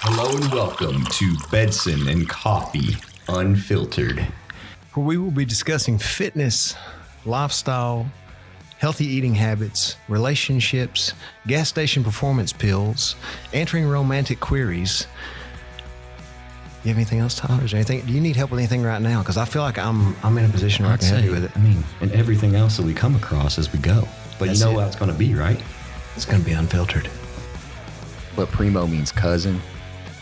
Hello and welcome to Bedson and Coffey Unfiltered, where we will be discussing fitness, lifestyle, healthy eating habits, relationships, gas station performance pills, answering romantic queries. You have anything else, Tyler? Is there anything? Do you need help with anything right now? Because I feel like I'm in a position where I can help you with it. I mean, and everything else that we come across as we go. But That's you know it. what it's going to be, right? It's going to be unfiltered. But primo means cousin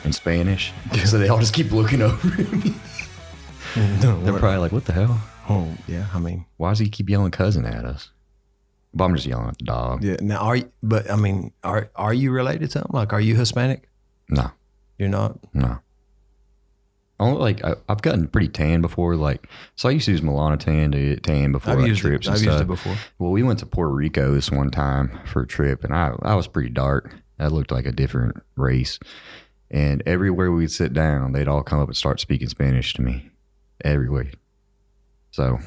in Spanish. So they all just keep looking over at me. They're probably like, what the hell? Oh, yeah. I mean, Why does he keep yelling cousin at us? But I'm just yelling at the dog. yeah. Now, are you related to him? Like, are you Hispanic? No, You're not? no. Only like I've gotten pretty tan before. Like, so I used to use Melanotan to get tan before trips and I've stuff. used it before. Well, we went to Puerto Rico this one time for a trip, and I was pretty dark. I looked like a different race. And everywhere we'd sit down, they'd all come up and start speaking Spanish to me. Everywhere. So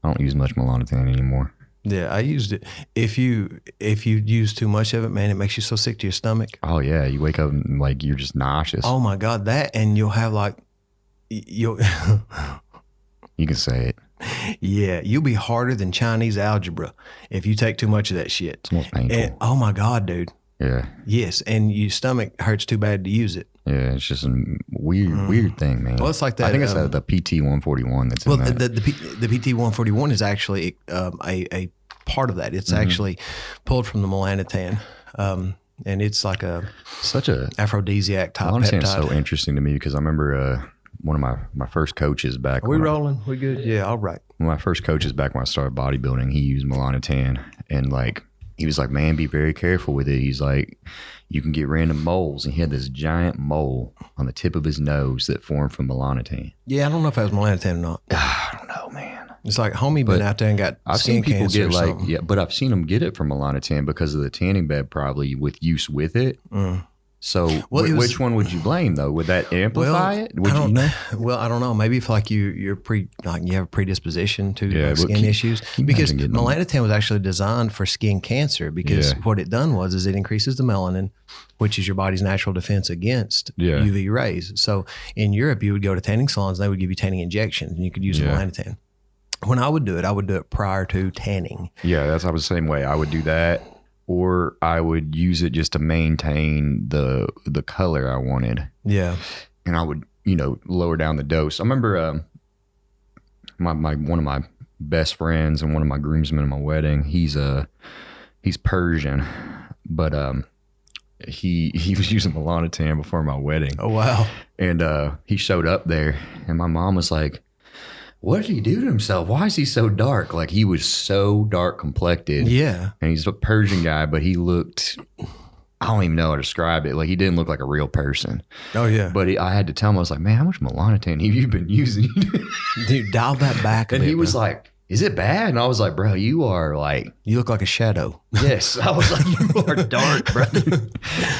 I don't use much Melanotan anymore. Yeah, I used it. If you use too much of it, man, it makes you so sick to your stomach. Oh yeah, you wake up and like you're just nauseous. Oh my God, that, and you'll have like, you'll, You can say it. yeah, you'll be harder than Chinese algebra if you take too much of that shit. It's almost painful. And, oh my God, dude. Yeah. Yes, and your stomach hurts too bad to use it. Yeah, it's just a weird thing, man. Well, it's like that. I think it's the PT-141 that's Well, in that. the PT-141 is actually a part of that. It's actually pulled from the Melanotan, and it's like Such a aphrodisiac type Melanotan is peptide. so interesting to me because I remember one of my first coaches back. Are we when rolling? We good? Yeah, all right. One of my first coaches back when I started bodybuilding, he used Melanotan, and like he was like, "Man, be very careful with it." He's like, "You can get random moles," and he had this giant mole on the tip of his nose that formed from Melanotan. Yeah, I don't know if that was Melanotan or not. I don't know, man. It's like homie been out there and got I've skin seen people cancer get or like, something. yeah, but I've seen them get it from Melanotan because of the tanning bed, probably with use with it. So Well, it was- which one would you blame though? Would that amplify it? Would I don't you know? Well, I don't know. Maybe if like you have a predisposition to Yeah, like, but skin issues, you because imagine getting them? Melanotan was actually designed for skin cancer. Because Yeah. what it done was it increases the melanin, which is your body's natural defense against Yeah. UV rays. So in Europe, you would go to tanning salons, and they would give you tanning injections, and you could use Yeah. Melanotan. When I would do it prior to tanning. Yeah, I was the same way. I would do that, or I would use it just to maintain the color I wanted, Yeah. and I would lower down the dose. I remember my one of my best friends and one of my groomsmen at my wedding. He's Persian, but he was using Melanotan before my wedding. Oh wow. And he showed up there, and my mom was like, "What did he do to himself? Why is he so dark?" Like, he was so dark complected. Yeah. And he's a Persian guy, but he looked, I don't even know how to describe it. Like, he didn't look like a real person. Oh yeah. But I had to tell him, I was like, "Man, how much Melanotan have you been using?" Dude, dial that back a And bit, he was bro. like, "Is it bad?" And I was like, "Bro, you are like," You look like a shadow. yes. I was like, "You are dark, brother."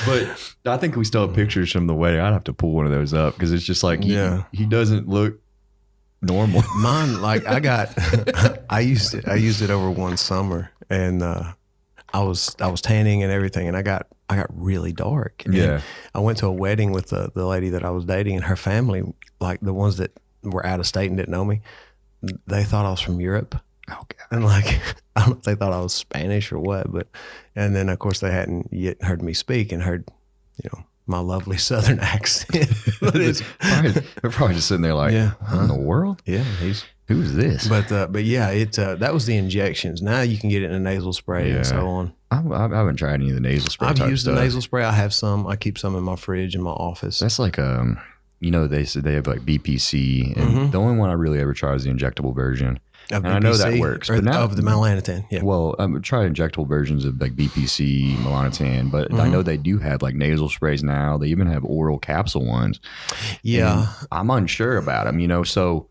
But I think we still have pictures from the wedding. I'd have to pull one of those up because it's just like, he doesn't look normal. Mine, like I used it over one summer, and I was tanning and everything, and I got really dark. And Yeah. I went to a wedding with the lady that I was dating, and her family, like the ones that were out of state and didn't know me, they thought I was from Europe. Oh, God. And like, I don't know if they thought I was Spanish or what, but, and then of course they hadn't yet heard me speak and heard, my lovely Southern accent. But it's, They're probably just sitting there like, Yeah. "What in the world? yeah, Who's this?" but yeah, that was the injections. Now you can get it in a nasal spray and so on. I haven't tried any of the nasal spray. I've type used stuff. the nasal spray. I have some. I keep some in my fridge in my office. That's like they said they have like BPC, and the only one I really ever tried is the injectable version. Of And I know that BPC, works, or but now of the Melanotan. Yeah. Well, I've tried injectable versions of like BPC, Melanotan, but I know they do have like nasal sprays now. They even have oral capsule ones. Yeah. And I'm unsure about them, so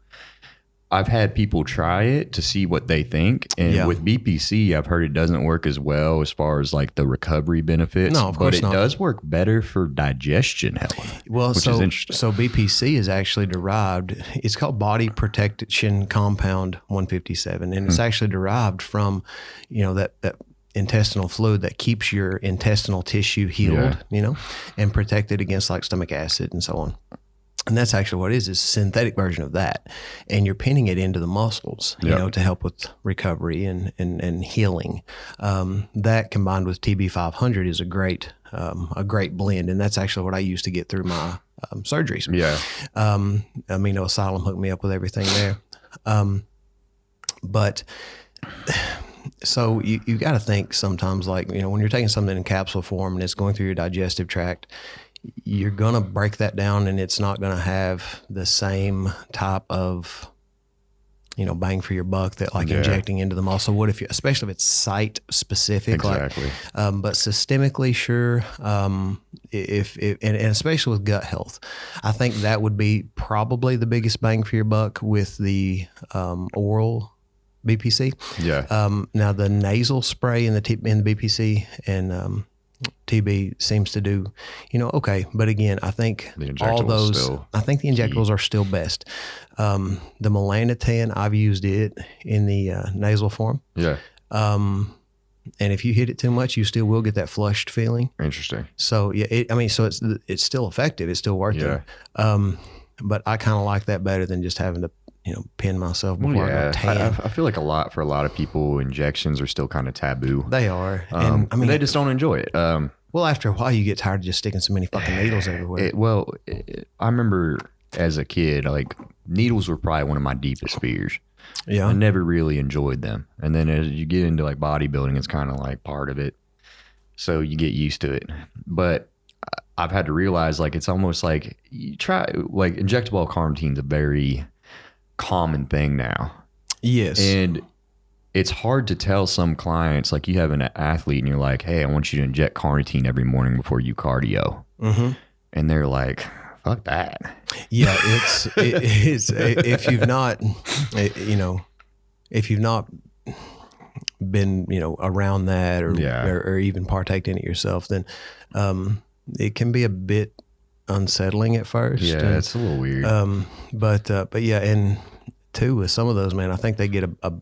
I've had people try it to see what they think. And Yeah. with BPC, I've heard it doesn't work as well as far as like the recovery benefits. No, of course but not. it does work better for digestion health. Well, which is interesting. So BPC is actually derived. It's called body protection compound 157, and it's actually derived from, that intestinal fluid that keeps your intestinal tissue healed, and protected against like stomach acid and so on. And that's actually what it is. It's a synthetic version of that. And you're pinning it into the muscles, to help with recovery and healing. That combined with TB-500 is a great blend. And that's actually what I use to get through my surgeries. Yeah. Amino Asylum hooked me up with everything there. But so you got to think sometimes, like, when you're taking something in capsule form and it's going through your digestive tract, you're going to break that down and it's not going to have the same type of, bang for your buck that like injecting into the muscle would, especially if it's site specific. Exactly. But systemically, sure. And especially with gut health, I think that would be probably the biggest bang for your buck with the oral BPC. Yeah. Now the nasal spray in the BPC and TB seems to do, okay. But again, I think all those, I think the injectables are still best. The Melanotan, I've used it in the nasal form. Yeah. And if you hit it too much, you still will get that flushed feeling. Interesting. So yeah, so it's still effective. It's still working. Yeah. But I kind of like that better than just having to, pin myself before I go tan. I feel like for a lot of people, injections are still kind of taboo. They are. And they just don't enjoy it. Well, after a while, you get tired of just sticking so many fucking needles everywhere. I remember as a kid, like needles were probably one of my deepest fears. Yeah. I never really enjoyed them. And then as you get into like bodybuilding, it's kind of like part of it. So you get used to it. But I've had to realize, like, it's almost like you try, like, injectable L-carnitine is a very common thing now. Yes. And it's hard to tell some clients, like, you have an athlete and you're like, hey, I want you to inject carnitine every morning before you cardio. Mm-hmm. And they're like, fuck that. Yeah, it's if you've not, if you've not been, around that or even partaked in it yourself, then it can be a bit unsettling at first. Yeah, it's a little weird. But yeah, and too with some of those, man, I think they get a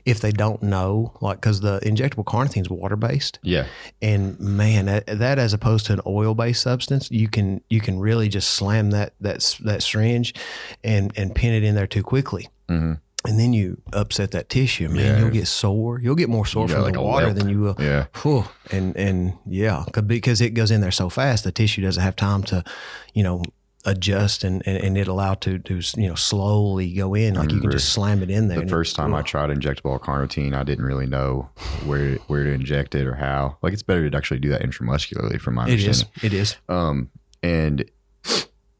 if they don't know, like, because the injectable carnitine is water based. Yeah. And man, that as opposed to an oil based substance, you can really just slam that syringe and pin it in there too quickly. Mm-hmm. And then you upset that tissue, man. Yeah. You'll get sore. You'll get more sore from like the water than you will. Yeah. Whew. And yeah, because it goes in there so fast, the tissue doesn't have time to, adjust and it allowed to slowly go in. Like you can just slam it in there. The first time I tried injectable carnitine, I didn't really know where to inject it or how. Like, it's better to actually do that intramuscularly, from my understanding. It is. And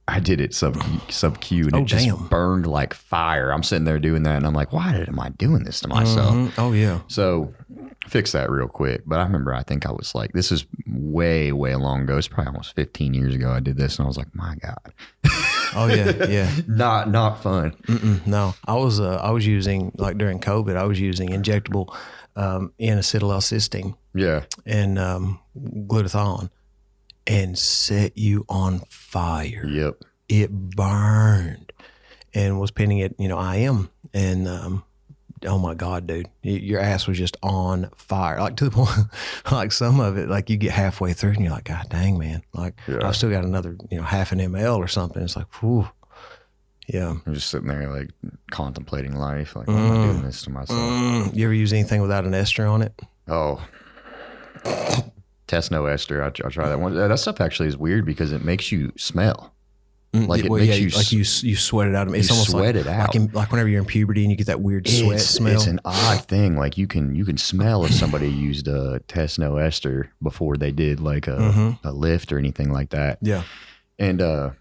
I did it sub-Q and it just burned like fire. I'm sitting there doing that and I'm like, why am I doing this to myself? Mm-hmm. Oh yeah. So fix that real quick. But I remember, I think I was like, this is way, way long ago. It's probably almost 15 years ago I did this and I was like, my God. Oh yeah. Yeah. Not fun. No, I was using, like during COVID, I was using injectable N-acetyl-L-cysteine. Yeah. And glutathione. And set you on fire. Yep. It burned and was pinning it, IM. And oh my God, dude, your ass was just on fire. Like, to the point, like some of it, like you get halfway through and you're like, God dang, man. Like, I've still got another, half an ml or something. It's like, whew. Yeah. I'm just sitting there like contemplating life. Like, why am I doing this to myself? You ever use anything without an ester on it? Oh. Test no ester. I try that one. That stuff actually is weird because it makes you smell. Like, it makes you like you sweat it out. It's almost sweat like, it out. Like whenever you're in puberty and you get that weird sweat smell. It's an odd thing. Like, you can smell if somebody used a test no ester before they did like a lift or anything like that. Yeah. And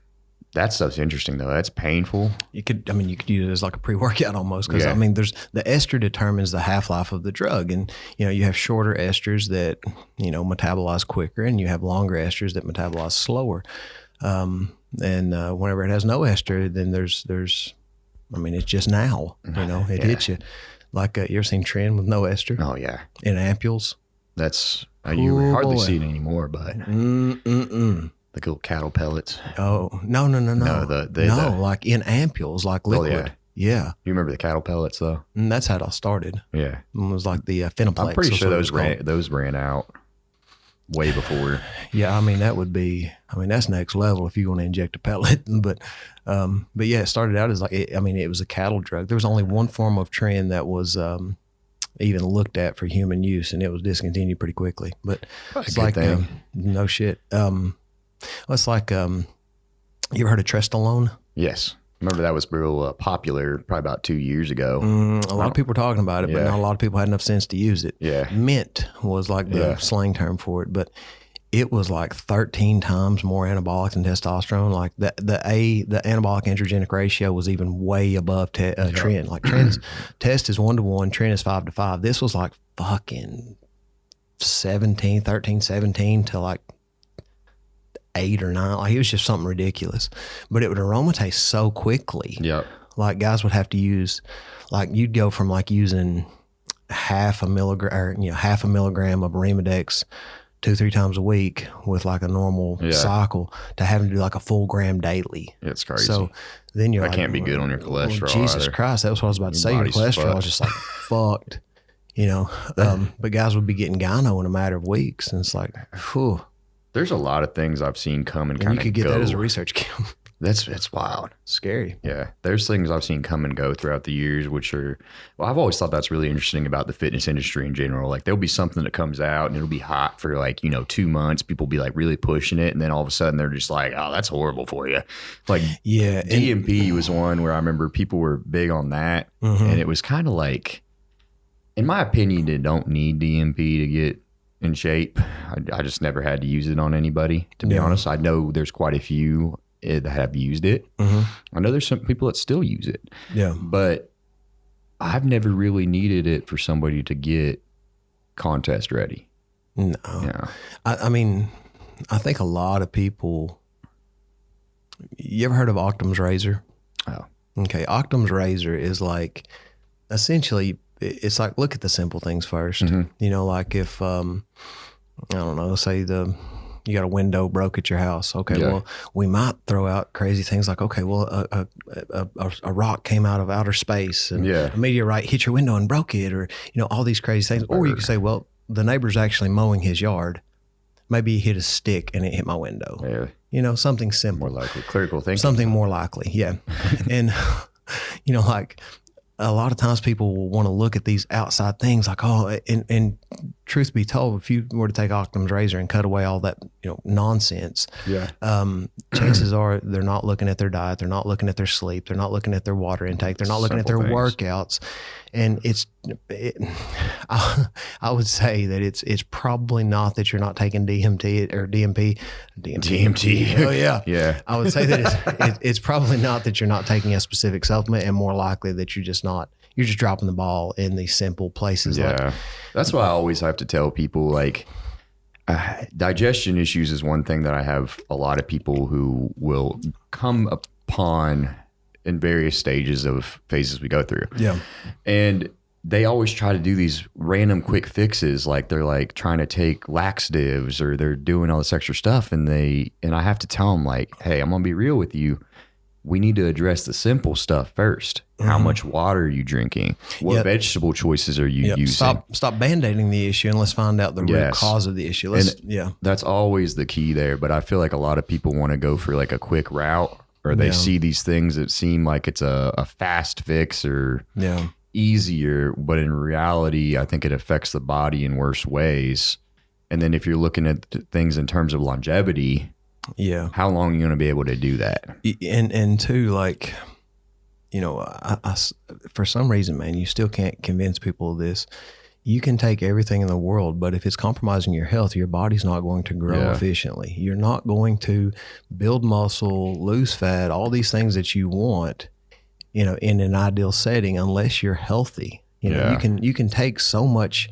that stuff's interesting though. That's painful. You could use it as like a pre-workout almost, because there's the ester determines the half-life of the drug, and you have shorter esters that metabolize quicker, and you have longer esters that metabolize slower. And whenever it has no ester, then there's it's just now. It hits you. Like, you ever seen Tren with no ester? Oh yeah. In ampules. That's you hardly see it anymore, but. The little cattle pellets. Oh, no. No, like in ampules, like liquid. Oh, yeah. Yeah. You remember the cattle pellets though? And that's how it all started. Yeah. It was like the Phenoplex. I'm pretty sure those those ran out way before. Yeah, I mean that's next level if you're going to inject a pellet. But yeah, it started out as it was a cattle drug. There was only one form of tren that was even looked at for human use, and it was discontinued pretty quickly. But it's like no shit. It's like you ever heard of Trestolone? Yes. Remember that was real popular probably about 2 years ago. A lot of people were talking about it, but not a lot of people had enough sense to use it. Yeah. Mint was like the slang term for it, but it was like 13 times more anabolic than testosterone. Like the anabolic androgenic ratio was even way above tren. Like test is 1-to-1, tren is 5-to-5. This was like fucking 13, 17 to like 8 or 9. Like it was just something ridiculous, but it would aromatase so quickly. Yeah. Like guys would have to use, like you'd go from like using half a milligram of Arimidex 2-3 times a week with like a normal cycle to having to do like a full gram daily. It's crazy. So then you're that can't be good on your cholesterol. Well, Jesus Christ. That was what I was about to say. Your cholesterol was just like fucked, but guys would be getting gyno in a matter of weeks. And it's like, whew. There's a lot of things I've seen come and kind of go. You could get that as a research camp. It's wild. Scary. Yeah. There's things I've seen come and go throughout the years, which are, I've always thought that's really interesting about the fitness industry in general. Like there'll be something that comes out and it'll be hot for like, 2 months. People will be like really pushing it. And then all of a sudden they're just like, oh, that's horrible for you. Like DMP was one where I remember people were big on that. And it was kind of like, in my opinion, you don't need DMP to get in shape. I just never had to use it on anybody, to be honest. I know there's quite a few that have used it. I know there's some people that still use it. Yeah. But I've never really needed it for somebody to get contest ready. No. Yeah. I mean, I think a lot of people, you ever heard of Octom's razor? Oh. Okay. Octom's razor is like, essentially, it's like, look at the simple things first. Like if, I don't know, say you got a window broke at your house. Okay, well, we might throw out crazy things like, okay, well, a rock came out of outer space and a meteorite hit your window and broke it, or, all these crazy things. Or you could say, well, the neighbor's actually mowing his yard. Maybe he hit a stick and it hit my window. Yeah. Something simple. More likely. Clerical thinking. Something more likely, yeah. And, like, a lot of times people will want to look at these outside things like, oh, and truth be told, if you were to take Octom's razor and cut away all that, nonsense, chances are they're not looking at their diet. They're not looking at their sleep. They're not looking at their water intake. They're not looking at their workouts. And I would say that it's probably not that you're not taking DMT or DMP. Oh yeah. Yeah. I would say that it's probably not that you're not taking a specific supplement, and more likely that you're just dropping the ball in these simple places. Yeah. That's why I always have to tell people, like, digestion issues is one thing that I have a lot of people who will come upon in various stages of phases we go through. Yeah. And they always try to do these random quick fixes. Like they're like trying to take laxatives or they're doing all this extra stuff. And I have to tell them, like, hey, I'm going to be real with you. We need to address the simple stuff first. How much water are you drinking? What vegetable choices are you using? Stop band-aiding the issue and let's find out the root cause of the issue. That's always the key there. But I feel like a lot of people want to go for like a quick route, or they see these things that seem like it's a fast fix or easier, but in reality, I think it affects the body in worse ways. And then if you're looking at things in terms of longevity, how long are you going to be able to do that? And two, like, for some reason, man, you still can't convince people of this. You can take everything in the world, but if it's compromising your health, your body's not going to grow efficiently. You're not going to build muscle, lose fat, all these things that you want, in an ideal setting, unless you're healthy. You can take so much,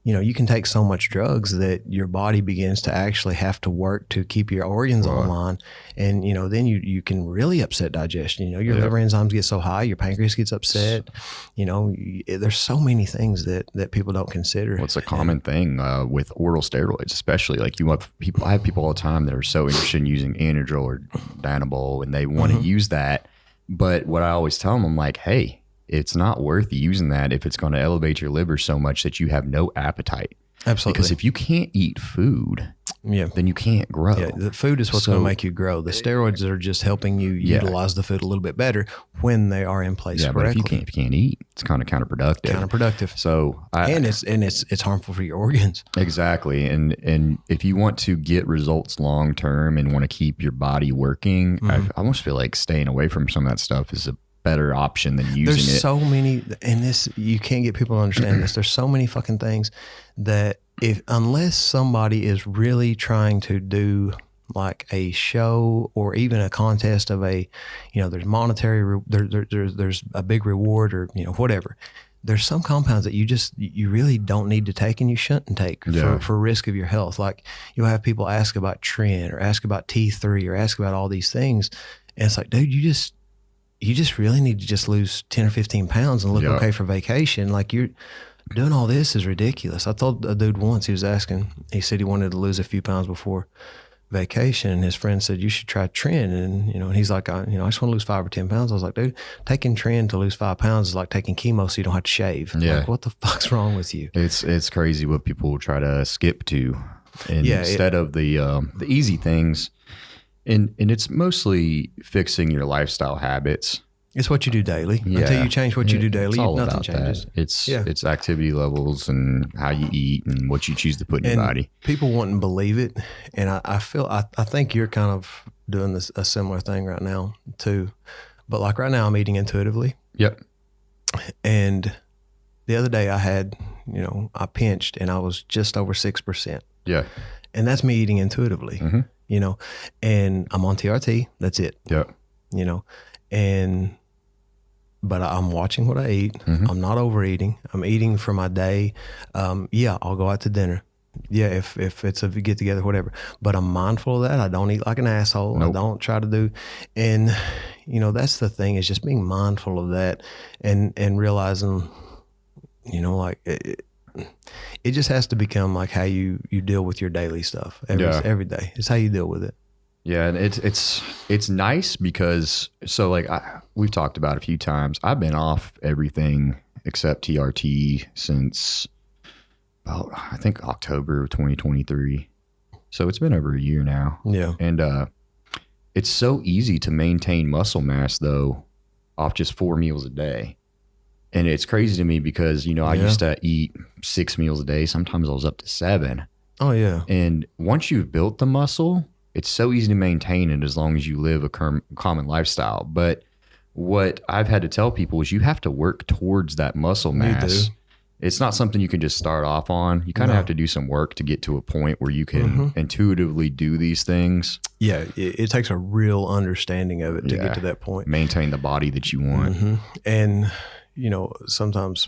you can take so much drugs that your body begins to actually have to work to keep your organs online. And, then you can really upset digestion. Your liver enzymes get so high, your pancreas gets upset. There's so many things that people don't consider. Well, it's a common thing with oral steroids, especially. Like I have people all the time that are so interested in using Anadrol or Danabol, and they want to use that But what I always tell them, I'm like, hey, it's not worth using that if it's going to elevate your liver so much that you have no appetite. Absolutely. Because if you can't eat food, then you can't grow. Yeah, the food is what's going to make you grow. The steroids are just helping you utilize the food a little bit better when they are in place correctly. But if you can't eat, it's kind of counterproductive. So it's harmful for your organs. Exactly. And if you want to get results long term and want to keep your body working, I almost feel like staying away from some of that stuff is a better option than using it. There's so many, and this, you can't get people to understand this. There's so many fucking things that unless somebody is really trying to do like a show or even a contest of there's monetary, there's a big reward or, whatever. There's some compounds that you really don't need to take and you shouldn't take for risk of your health. Like you'll have people ask about Tren or ask about T3 or ask about all these things. And it's like, dude, you just really need to just lose 10 or 15 pounds and look okay for vacation. Like you're doing all this is ridiculous. I told a dude once, he said he wanted to lose a few pounds before vacation. And his friend said, you should try Tren. And, he's like, I just want to lose 5 or 10 pounds. I was like, dude, taking Tren to lose 5 pounds is like taking chemo so you don't have to shave. Yeah. Like, what the fuck's wrong with you? It's crazy what people will try to skip to instead of the easy things. And it's mostly fixing your lifestyle habits. It's what you do daily. Until you change what you do daily, nothing changes. It's activity levels and how you eat and what you choose to put in your body. People wouldn't believe it. And I think you're kind of doing a similar thing right now too. But like right now I'm eating intuitively. Yep. And the other day I had, I pinched and I was just over 6%. Yeah. And that's me eating intuitively. Mm-hmm. And I'm on TRT. That's it. Yeah. But I'm watching what I eat. Mm-hmm. I'm not overeating. I'm eating for my day. I'll go out to dinner. Yeah. If it's a get together, whatever, but I'm mindful of that. I don't eat like an asshole. Nope. I don't try to do. And that's the thing, is just being mindful of that and realizing, it just has to become like how you deal with your daily stuff every day. It's how you deal with it. Yeah, and it's nice because we've talked about a few times. I've been off everything except TRT since about I think October of 2023. So it's been over a year now. Yeah, and it's so easy to maintain muscle mass though off just 4 meals a day. And it's crazy to me because, I used to eat 6 meals a day. Sometimes I was up to 7. Oh, yeah. And once you've built the muscle, it's so easy to maintain it as long as you live a common lifestyle. But what I've had to tell people is you have to work towards that muscle mass. It's not something you can just start off on. You kind of have to do some work to get to a point where you can intuitively do these things. Yeah, it takes a real understanding of it to get to that point. Maintain the body that you want. Mm-hmm. And sometimes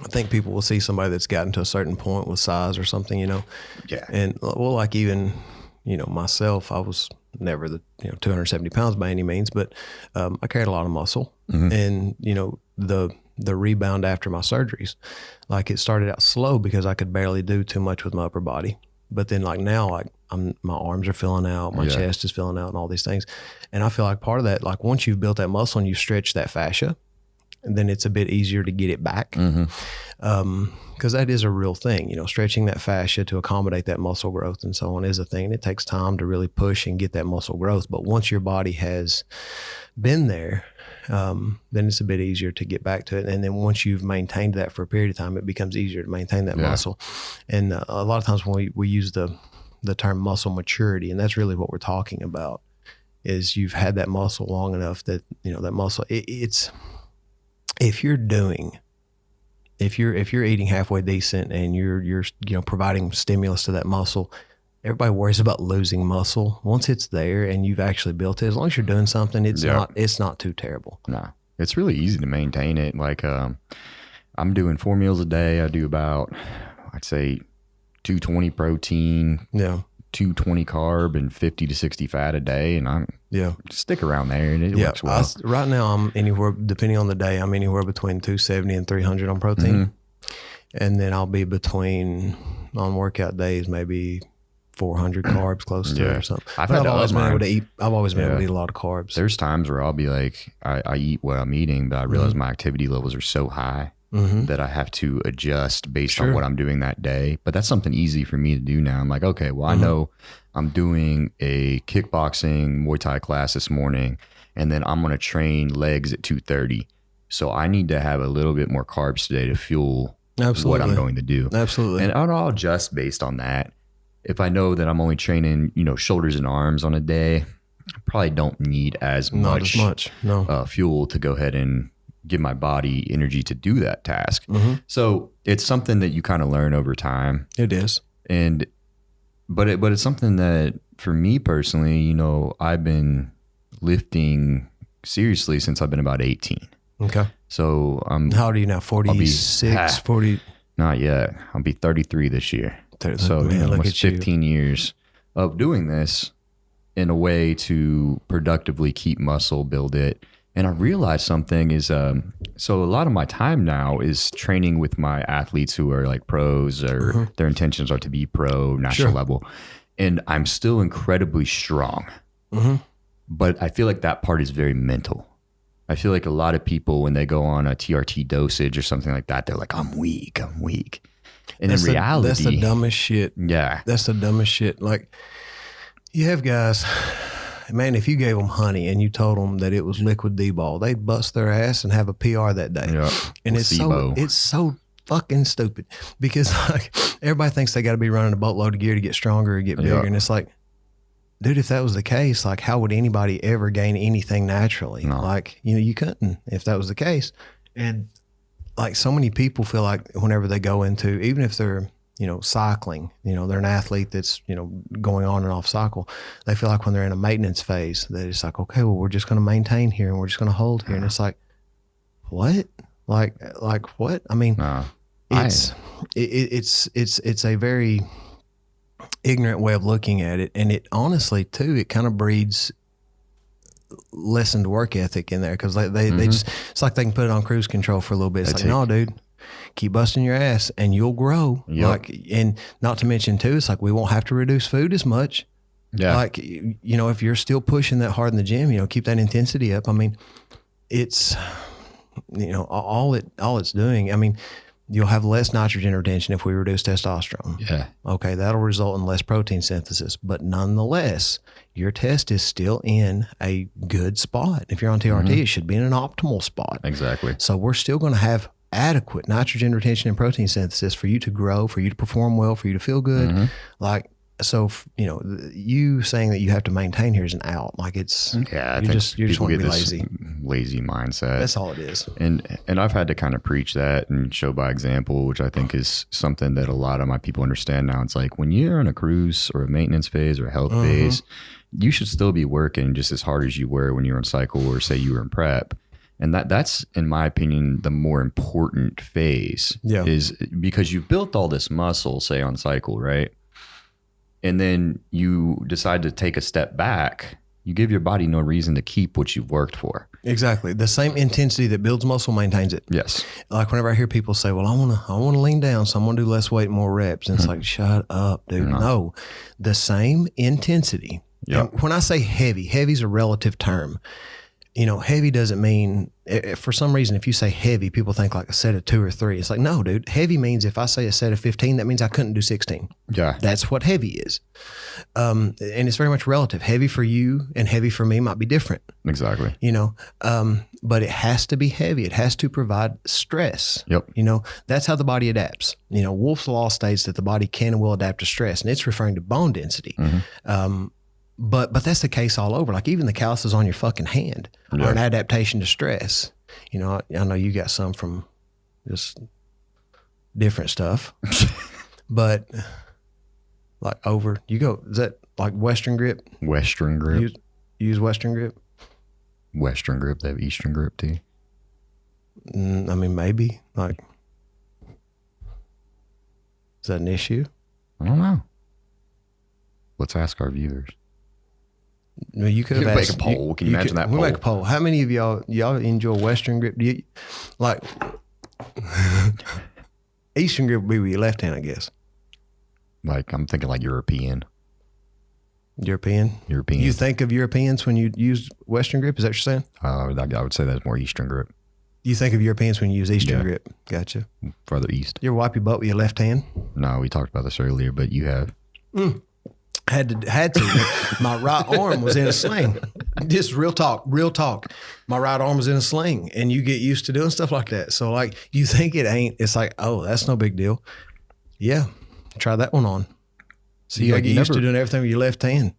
I think people will see somebody that's gotten to a certain point with size or something, Yeah. And like even, myself, I was never the, 270 pounds by any means, but I carried a lot of muscle. Mm-hmm. And, the rebound after my surgeries, like it started out slow because I could barely do too much with my upper body. But then like now, like my arms are filling out, my chest is filling out and all these things. And I feel like part of that, like once you've built that muscle and you stretch that fascia, and then it's a bit easier to get it back. Because that is a real thing, stretching that fascia to accommodate that muscle growth and so on is a thing. And it takes time to really push and get that muscle growth. But once your body has been there, then it's a bit easier to get back to it. And then once you've maintained that for a period of time, it becomes easier to maintain that muscle. And a lot of times when we use the term muscle maturity, and that's really what we're talking about, is you've had that muscle long enough that, that muscle, it's... If you're eating halfway decent and you're providing stimulus to that muscle, everybody worries about losing muscle. Once it's there and you've actually built it, as long as you're doing something, it's not too terrible. No, it's really easy to maintain it. Like I'm doing 4 meals a day. I do about, I'd say 220 protein, 220 carb, and 50 to 60 fat a day, and I'm stick around there, and it works well. Right now, I'm anywhere, depending on the day, I'm anywhere between 270 and 300 on protein, and then I'll be between on workout days maybe 400 carbs close to it or something. I've always been able to eat. I've always been able to Yeah. eat a lot of carbs. There's times where I'll be like, I eat what I'm eating, but I realize my activity levels are so high that I have to adjust based on what I'm doing that day. But that's something easy for me to do now. I'm like, okay, well, I know I'm doing a kickboxing Muay Thai class this morning, and then I'm going to train legs at 2:30. So I need to have a little bit more carbs today to fuel what I'm going to do. Absolutely. And I'll adjust based on that. If I know that I'm only training, shoulders and arms on a day, I probably don't need as much fuel to go ahead and give my body energy to do that task. So it's something that you kind of learn over time. It is. But it's something that for me personally, I've been lifting seriously since I've been about 18. Okay. So how old are you now? 46, 40? Not yet. I'll be 33 this year. So almost 15 years of doing this in a way to productively keep muscle, build it. And I realized something is, so a lot of my time now is training with my athletes who are like pros or their intentions are to be pro national level. And I'm still incredibly strong, but I feel like that part is very mental. I feel like a lot of people, when they go on a TRT dosage or something like that, they're like, I'm weak. And in reality, that's the dumbest shit. Yeah. That's the dumbest shit. Like, you have guys, man, if you gave them honey and you told them that it was liquid D-ball, they'd bust their ass and have a PR that day. Yeah. And it's so fucking stupid because like everybody thinks they got to be running a boatload of gear to get stronger or get bigger. And it's like, dude, if that was the case, like how would anybody ever gain anything naturally? No. Like, you couldn't if that was the case. And like so many people feel like whenever they go into, even if they're, cycling, they're an athlete that's, going on and off cycle, they feel like when they're in a maintenance phase that it's like, okay, well, we're just going to maintain here and we're just going to hold here. And it's like, what? Like what? I mean, it's a very ignorant way of looking at it. And it honestly too, it kind of breeds lessened work ethic in there. Cause they just, it's like they can put it on cruise control for a little bit. It's like, no, dude, keep busting your ass and you'll grow. Yep. Like, and not to mention too, it's like, we won't have to reduce food as much. Yeah. Like, if you're still pushing that hard in the gym, keep that intensity up. I mean, it's, all it's doing. I mean, you'll have less nitrogen retention if we reduce testosterone. Yeah. Okay. That'll result in less protein synthesis, but nonetheless, your test is still in a good spot. If you're on TRT, it should be in an optimal spot. Exactly. So we're still going to have adequate nitrogen retention and protein synthesis for you to grow, for you to perform well, for you to feel good. Like, so, you saying that you have to maintain here is an out. Like it's, I you think just want to be lazy mindset. That's all it is. And I've had to kind of preach that and show by example, which I think is something that a lot of my people understand now. It's like when you're in a cruise or a maintenance phase or a health phase, you should still be working just as hard as you were when you were in cycle or say you were in prep. And that's, in my opinion, the more important phase is because you've built all this muscle, say on cycle, right? And then you decide to take a step back, you give your body no reason to keep what you've worked for. Exactly. The same intensity that builds muscle maintains it. Yes. Like whenever I hear people say, well, I want to lean down, so I'm going to do less weight, more reps. And it's like, shut up, dude. No, the same intensity. Yep. And when I say heavy is a relative term. Heavy doesn't mean, for some reason, if you say heavy, people think like a set of 2 or 3. It's like, no, dude, heavy means if I say a set of 15, that means I couldn't do 16. Yeah. That's what heavy is. And it's very much relative. Heavy for you and heavy for me might be different. Exactly. But it has to be heavy. It has to provide stress. Yep. That's how the body adapts. Wolff's Law states that the body can and will adapt to stress, and it's referring to bone density. But that's the case all over. Like even the calluses on your fucking hand are an adaptation to stress. I know you got some from just different stuff, but like is that like Western grip? Western grip. Use Western grip? Western grip. They have Eastern grip too. I mean, maybe like, is that an issue? I don't know. Let's ask our viewers. No, you could have make a poll. Can you imagine that poll? We'll make a poll. How many of y'all enjoy Western grip? Do you like Eastern grip would be with your left hand, I guess. Like I'm thinking like European. European. You think of Europeans when you use Western grip? Is that what you're saying? I would say that's more Eastern grip. You think of Europeans when you use Eastern grip? Gotcha. Further east. You ever wipe your butt with your left hand? No, we talked about this earlier, but you have. Had to. My right arm was in a sling. Just real talk. My right arm was in a sling, and you get used to doing stuff like that. So like, you think it ain't, it's like, oh, that's no big deal. Yeah. Try that one on. So you gotta get used to doing everything with your left hand.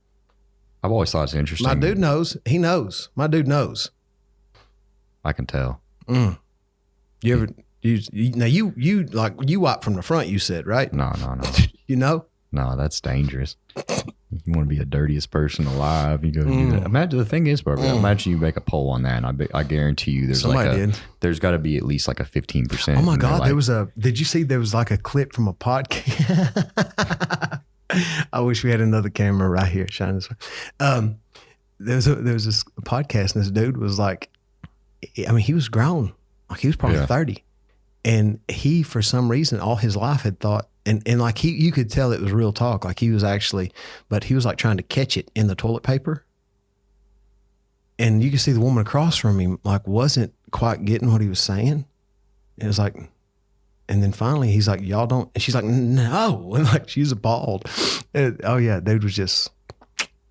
I've always thought it's interesting. My dude knows. He knows. My dude knows. I can tell. You ever you wipe from the front, you said, right? No. You know? No, that's dangerous. You want to be the dirtiest person alive. You go do that. Imagine the thing is, bro. Imagine you make a poll on that, and I guarantee you, there's got to be at least like a 15%. Oh my God, did you see there was like a clip from a podcast? I wish we had another camera right here shining this way. There was this podcast, and this dude was like, I mean, he was grown, like he was probably 30, and he, for some reason, all his life had thought, and like you could tell it was real talk, like he was actually, but he was like trying to catch it in the toilet paper, and you could see the woman across from him like wasn't quite getting what he was saying. It was like, and then finally he's like, y'all don't, and she's like, no, and like she's appalled. Oh yeah, dude was just.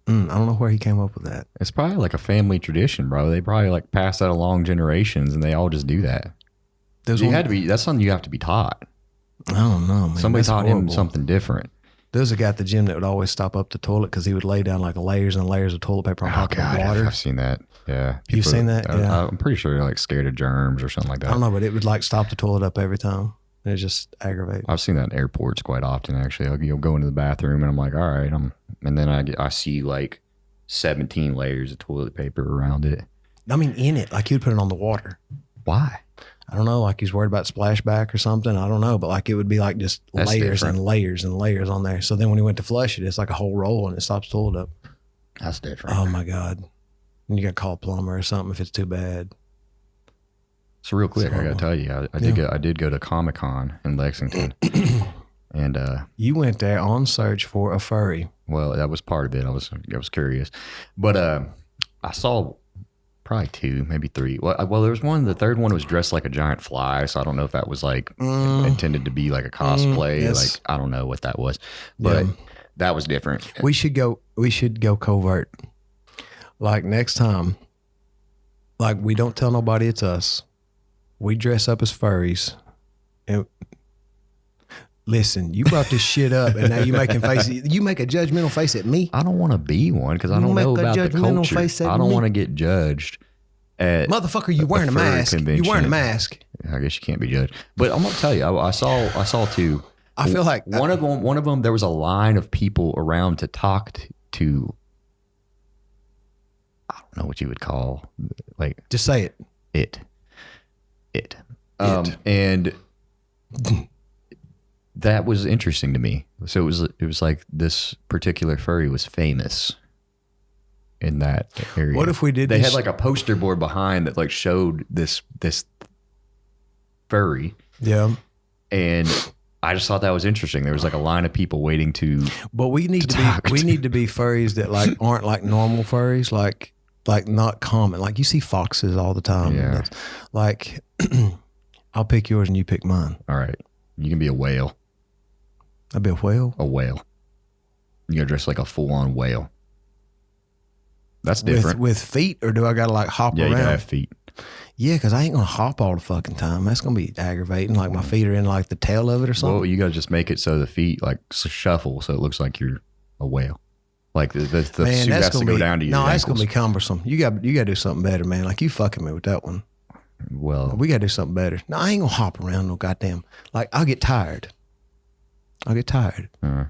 I don't know where he came up with that. It's probably like a family tradition, bro. They probably like pass that along generations, and they all just do that. That's something you have to be taught. I don't know, man. Somebody taught him something different. There was a guy at the gym that would always stop up the toilet because he would lay down like layers and layers of toilet paper on top of water. I've seen that. Yeah. You've seen that? Yeah. I'm pretty sure they're like scared of germs or something like that. I don't know, but it would like stop the toilet up every time. It was just aggravating. I've seen that in airports quite often, actually. You'll go into the bathroom, and I'm like, all right. And then I see like 17 layers of toilet paper around it. I mean, in it, like you'd put it on the water. Why? I don't know. Like he's worried about splashback or something. I don't know. But like it would be like just layers and layers and layers on there. So then when he went to flush it, it's like a whole roll and it stops the toilet up. That's different. Oh my God. And you got to call a plumber or something if it's too bad. So real quick, I got to tell you, I did go to Comic-Con in Lexington. And you went there on search for a furry. Well, that was part of it. I was curious, but I saw probably 2, maybe 3. Well, there was one. The third one was dressed like a giant fly, so I don't know if that was like intended to be like a cosplay. Like I don't know what that was, but that was different. We should go covert. Like next time, like we don't tell nobody it's us. We dress up as furries, and. Listen, you brought this shit up, and now you making faces. You make a judgmental face at me. I don't want to be one because I don't know about the culture. I don't want to get judged. Motherfucker, you wearing a mask? You wearing a mask? I guess you can't be judged. But I'm gonna tell you, I saw 2. I feel like one of them. There was a line of people around to talk to. I don't know what you would call like. Just say it. It. And. That was interesting to me. So it was like this particular furry was famous in that area. What if we did? They had like a poster board behind that like showed this furry. Yeah. And I just thought that was interesting. There was like a line of people waiting to. But we need to be furries that like aren't like normal furries, like not common. Like you see foxes all the time. Yeah. Like I'll pick yours and you pick mine. All right. You can be a whale. I'll be a whale? A whale. You gotta dress like a full-on whale. That's different. With feet, or do I gotta like hop around? Yeah, you gotta have feet. Yeah, because I ain't gonna hop all the fucking time. That's gonna be aggravating. Like my feet are in like the tail of it or something. Well, you gotta just make it so the feet like shuffle so it looks like you're a whale. Like the suit has to go down to your ankles. That's gonna be cumbersome. You gotta do something better, man. Like you fucking me with that one. Well, we gotta do something better. No, I ain't gonna hop around no goddamn. Like I'll get tired. And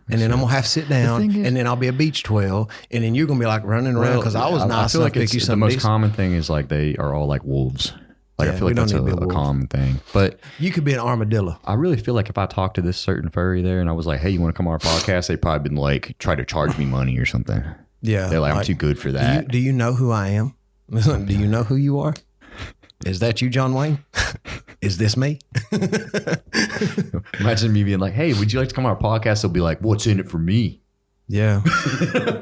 then I'm gonna have to sit down, and then I'll be a beach twirl, and then you're gonna be like running around because I was nice enough to pick you something. The most common thing is like they are all like wolves. Like I feel like that's a common thing. But you could be an armadillo. I really feel like if I talked to this certain furry there, and I was like, "Hey, you want to come on our podcast?" They'd probably been like, try to charge me money or something. Yeah, they're like, "I'm too good for that." Do you know who I am? Do you know who you are? Is that you, John Wayne? Is this me? Imagine me being like, "Hey, would you like to come on our podcast?" They'll be like, "What's in it for me?" Yeah.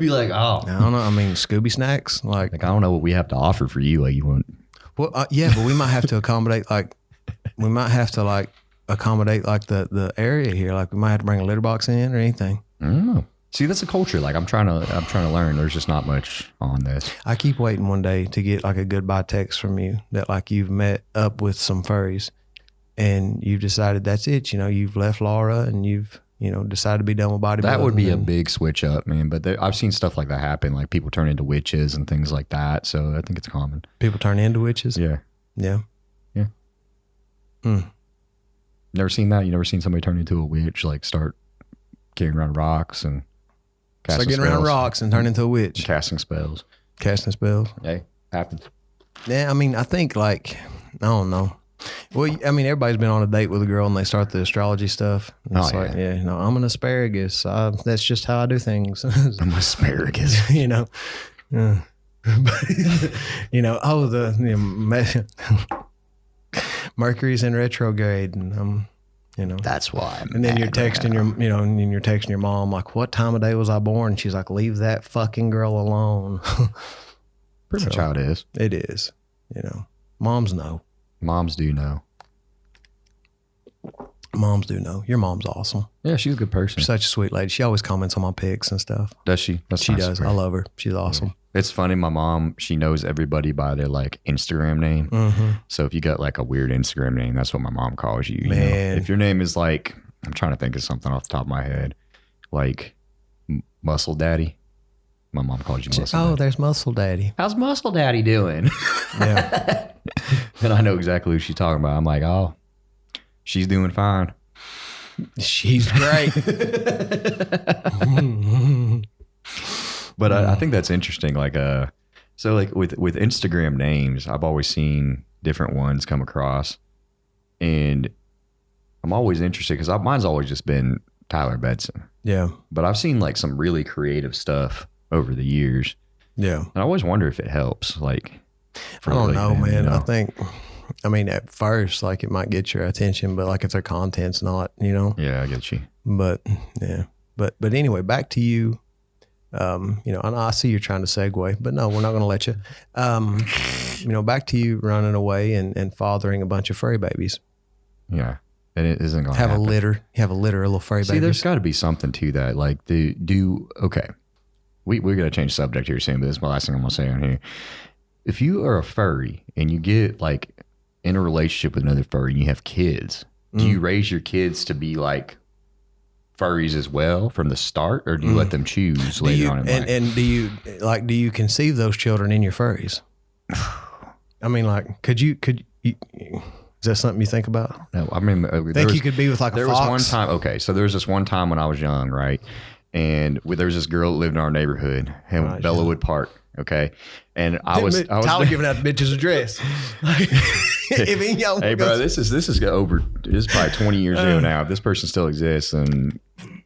Be like, oh, I don't know. I mean, Scooby snacks, like I don't know what we have to offer for you. Like you want? well, yeah, but we might have to accommodate like the area here. Like we might have to bring a litter box in or anything. I don't know. See, that's a culture. Like I'm trying to learn. There's just not much on this. I keep waiting one day to get like a goodbye text from you that like you've met up with some furries and you've decided that's it. You know, you've left Laura and you've, you know, decided to be done with bodybuilding. That would be a big switch up, man. But I've seen stuff like that happen. Like people turn into witches and things like that. So I think it's common. People turn into witches? Yeah. Yeah. Yeah. Never seen that? You never seen somebody turn into a witch, like start carrying around rocks and start getting around rocks and turn into a witch. Casting spells. Casting spells. Hey, happens. Yeah, I mean, I think like, I don't know. Well, I mean, everybody's been on a date with a girl and they start the astrology stuff. And it's like, yeah, you know, I'm an asparagus. That's just how I do things. I'm asparagus. You know, you know, Mercury's in retrograde and you know, that's why. And then you're texting you're texting your mom like, what time of day was I born? She's like, leave that fucking girl alone. Pretty much how it is. It is. You know, moms know. Moms do know. Moms do know. Your mom's awesome. Yeah, she's a good person. She's such a sweet lady. She always comments on my pics and stuff. Does she? She does. I love her. She's awesome. Yeah. It's funny. My mom, she knows everybody by their like Instagram name. Mm-hmm. So if you got like a weird Instagram name, that's what my mom calls you. Man. You know? If your name is like, I'm trying to think of something off the top of my head, like Muscle Daddy. My mom calls you Muscle Daddy. There's Muscle Daddy. How's Muscle Daddy doing? Yeah. And I know exactly who she's talking about. I'm like, oh, she's doing fine. She's great. But I think that's interesting. Like, so like with Instagram names, I've always seen different ones come across, and I'm always interested because mine's always just been Tyler Bedson. Yeah. But I've seen like some really creative stuff over the years. Yeah. And I always wonder if it helps. Like, I don't know, man. You know? I mean, at first, like it might get your attention, but like if their content's not, you know. Yeah, I get you. But yeah. But anyway, back to you. You know, I see you're trying to segue, but no, we're not going to let you. You know, back to you running away and fathering a bunch of furry babies. Yeah. And it isn't going to have happen. a litter. You have a litter of little furry babies. See, there's got to be something to that. Like, okay. We're going to change the subject here soon, but this is my last thing I'm going to say on here. If you are a furry and you get like in a relationship with another furry and you have kids, do you raise your kids to be like furries as well from the start, or do you let them choose later on in life? And do you conceive those children in your furries? I mean, like, could you, is that something you think about? No, I mean, you could be with like a fox? There was one time, okay, so there was this one time when I was young, right? And there was this girl that lived in our neighborhood in Bellawood Park, okay? And I was Tyler giving out the bitch's address. Hey, bro, this is probably 20 years ago now. If this person still exists, and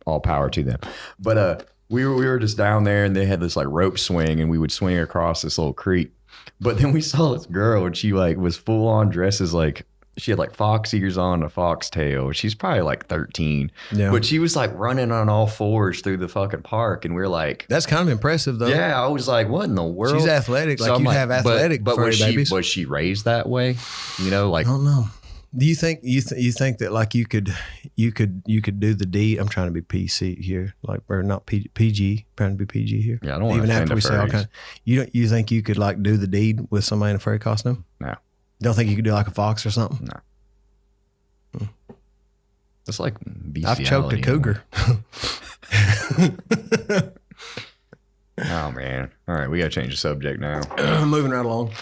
all power to them. But we were just down there, and they had this like rope swing, and we would swing across this little creek. But then we saw this girl, and she like was full on dresses like. She had like fox ears on, a fox tail. She's probably like 13. Yeah. But she was like running on all fours through the fucking park. And we're like... That's kind of impressive though. Yeah, I was like, what in the world? She's athletic. So like you have athletic furry babies. Was she raised that way? You know, like... I don't know. Do you think that like you could do the deed? I'm trying to be PC here, like, or not PG, trying to be PG here. Yeah, I don't want to even after we say all kind. You think you could like do the deed with somebody in a furry costume? No. Don't think you could do like a fox or something? No. It's like bestiality. I've choked a cougar. Oh man! All right, we gotta change the subject now. Moving right along.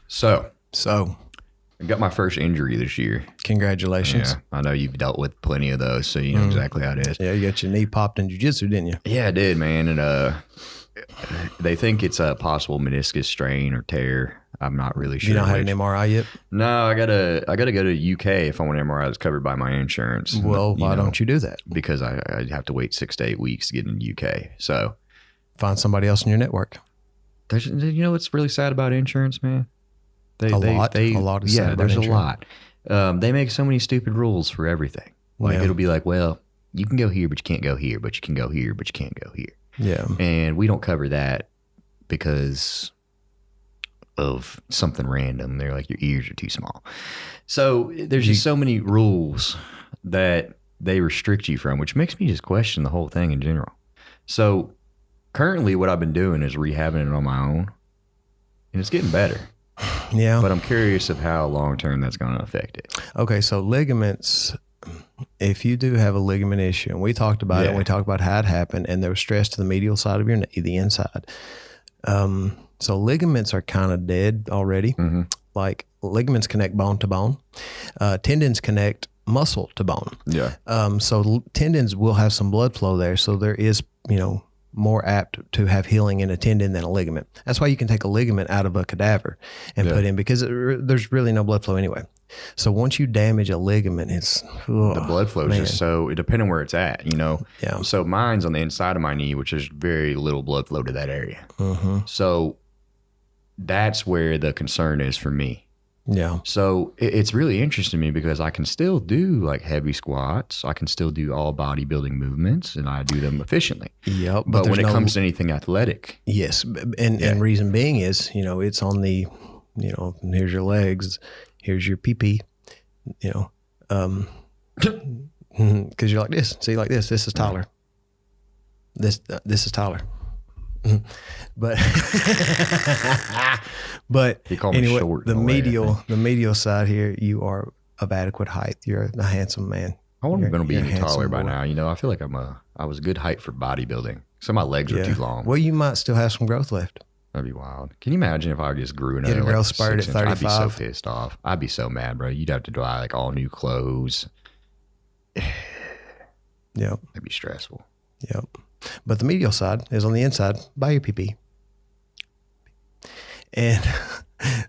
So I got my first injury this year. Congratulations. Yeah, I know you've dealt with plenty of those, so you know exactly how it is. Yeah, you got your knee popped in jiu-jitsu, didn't you? Yeah, I did, man. And they think it's a possible meniscus strain or tear. I'm not really sure. You not had an MRI yet? No, I gotta go to UK if I want an MRI that's covered by my insurance. Well, why don't you do that? Because I have to wait 6 to 8 weeks to get in the UK. So find somebody else in your network. You know what's really sad about insurance, man? A lot is sad about there's insurance. a lot. They make so many stupid rules for everything. Like it'll be like, well, you can go here, but you can't go here, but you can go here, but you can't go here. Yeah. And we don't cover that because of something random. They're like, your ears are too small. So there's just so many rules that they restrict you from, which makes me just question the whole thing in general. So currently what I've been doing is rehabbing it on my own, and it's getting better. Yeah. But I'm curious of how long-term that's going to affect it. Okay. So ligaments, if you do have a ligament issue, and we talked about it, and we talked about how it happened, and there was stress to the medial side of your knee, the inside. So ligaments are kind of dead already. Mm-hmm. Like ligaments connect bone to bone. Tendons connect muscle to bone. Yeah. So tendons will have some blood flow there. So there is, more apt to have healing in a tendon than a ligament. That's why you can take a ligament out of a cadaver and put in, because there's really no blood flow anyway. So once you damage a ligament, it's the blood flow is just so, it depends on where it's at, Yeah. So mine's on the inside of my knee, which is very little blood flow to that area. Mm-hmm. So that's where the concern is for me. Yeah. So it's really interesting to me because I can still do like heavy squats. I can still do all bodybuilding movements, and I do them efficiently. Yep. But when it comes to anything athletic. Yes. And reason being is, it's on the, here's your legs, here's your PP, because you're like this. See, like this is taller. This is taller. But He called me anyway, short. the medial side here, you are of adequate height. You're a handsome man. I wouldn't going to be any taller by now. I feel like I was good height for bodybuilding. So my legs are too long. Well, you might still have some growth left. That'd be wild. Can you imagine if I just grew another Get a growth spurt at 35? I'd be so pissed off. I'd be so mad, bro. You'd have to buy like all new clothes. Yep. That'd be stressful. Yep. But the medial side is on the inside by your PP. And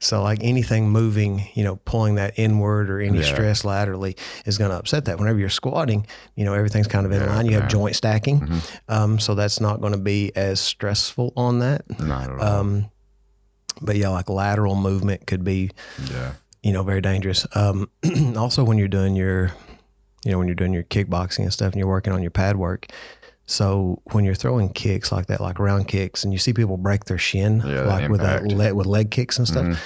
so like anything moving, pulling that inward or any stress laterally is going to upset that. Whenever you're squatting, everything's kind of in line. You have joint stacking. Mm-hmm. So that's not going to be as stressful on that. Not at all. But like lateral movement could be, very dangerous. Also when you're doing your kickboxing and stuff and you're working on your pad work, so when you're throwing kicks like that, like round kicks, and you see people break their shin, like with leg kicks and stuff,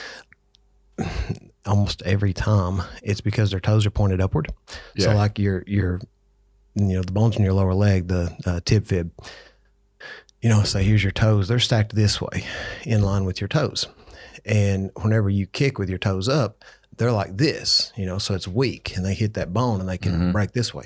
almost every time it's because their toes are pointed upward. Yeah. So like your the bones in your lower leg, the tib fib, say here's your toes, they're stacked this way in line with your toes. And whenever you kick with your toes up, they're like this, so it's weak and they hit that bone and they can break this way.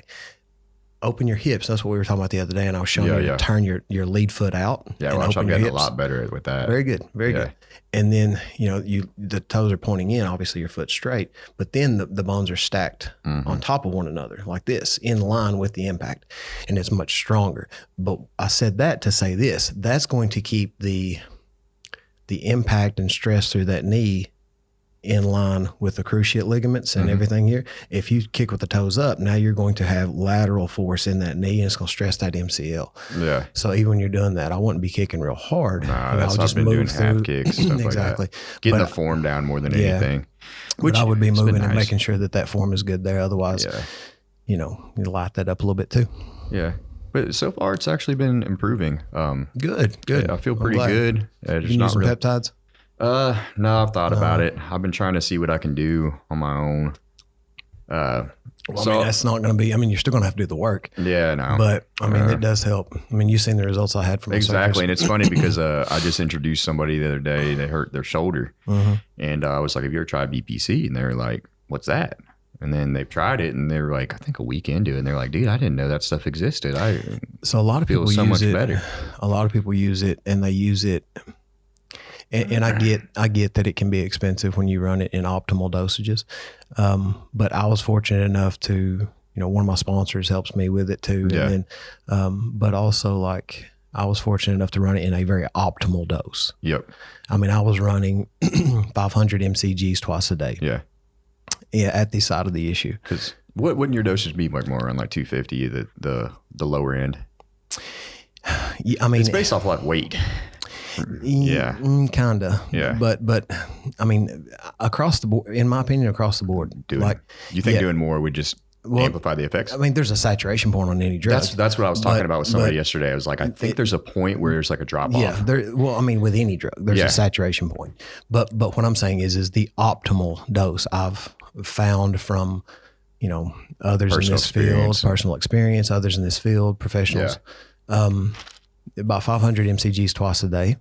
Open your hips. That's what we were talking about the other day. And I was showing you to turn your lead foot out. Yeah, well, I'm getting a lot better with that. Very good. Very good. And then, the toes are pointing in, obviously your foot's straight, but then the bones are stacked on top of one another like this, in line with the impact. And it's much stronger. But I said that to say this, that's going to keep the impact and stress through that knee in line with the cruciate ligaments and everything here. If you kick with the toes up, now you're going to have lateral force in that knee and it's going to stress that MCL. Yeah. So even when you're doing that, I wouldn't be kicking real hard. Nah, that's what I've been doing, half kicks, stuff exactly. Like that. Getting the form down more than anything. Which I would be moving and making sure that form is good there. Otherwise, you light that up a little bit too. Yeah. But so far it's actually been improving. Good. Yeah, I feel pretty good. You use some peptides? No, I've thought about it. I've been trying to see what I can do on my own. That's not going to be, you're still going to have to do the work. Yeah, no. But, it does help. You've seen the results I had from exactly. And it's funny because I just introduced somebody the other day. They hurt their shoulder. And I was like, have you ever tried BPC? And they were like, what's that? And then they've tried it and they were like, I think a week into it. And they're like, dude, I didn't know that stuff existed. So a lot of people so use much it. Better. A lot of people use it and they use it. And I get that it can be expensive when you run it in optimal dosages. But I was fortunate enough to, one of my sponsors helps me with it too. Yeah. And then, but also I was fortunate enough to run it in a very optimal dose. Yep. I was running 500 mcgs twice a day. Yeah. Yeah. At the side of the issue. Cause wouldn't your dosage be like more around like 250, the lower end? Yeah, it's based off like weight. Yeah. Kinda. Yeah. But across the board, in my opinion, across the board. You think doing more would just amplify the effects? I mean, there's a saturation point on any drug. That's what I was talking about with somebody yesterday. I was like, I think there's a point where there's like a drop off. Yeah. With any drug, there's a saturation point. But what I'm saying is the optimal dose I've found from, others in this field, personal experience, others in this field, professionals, about 500 mcgs twice a day.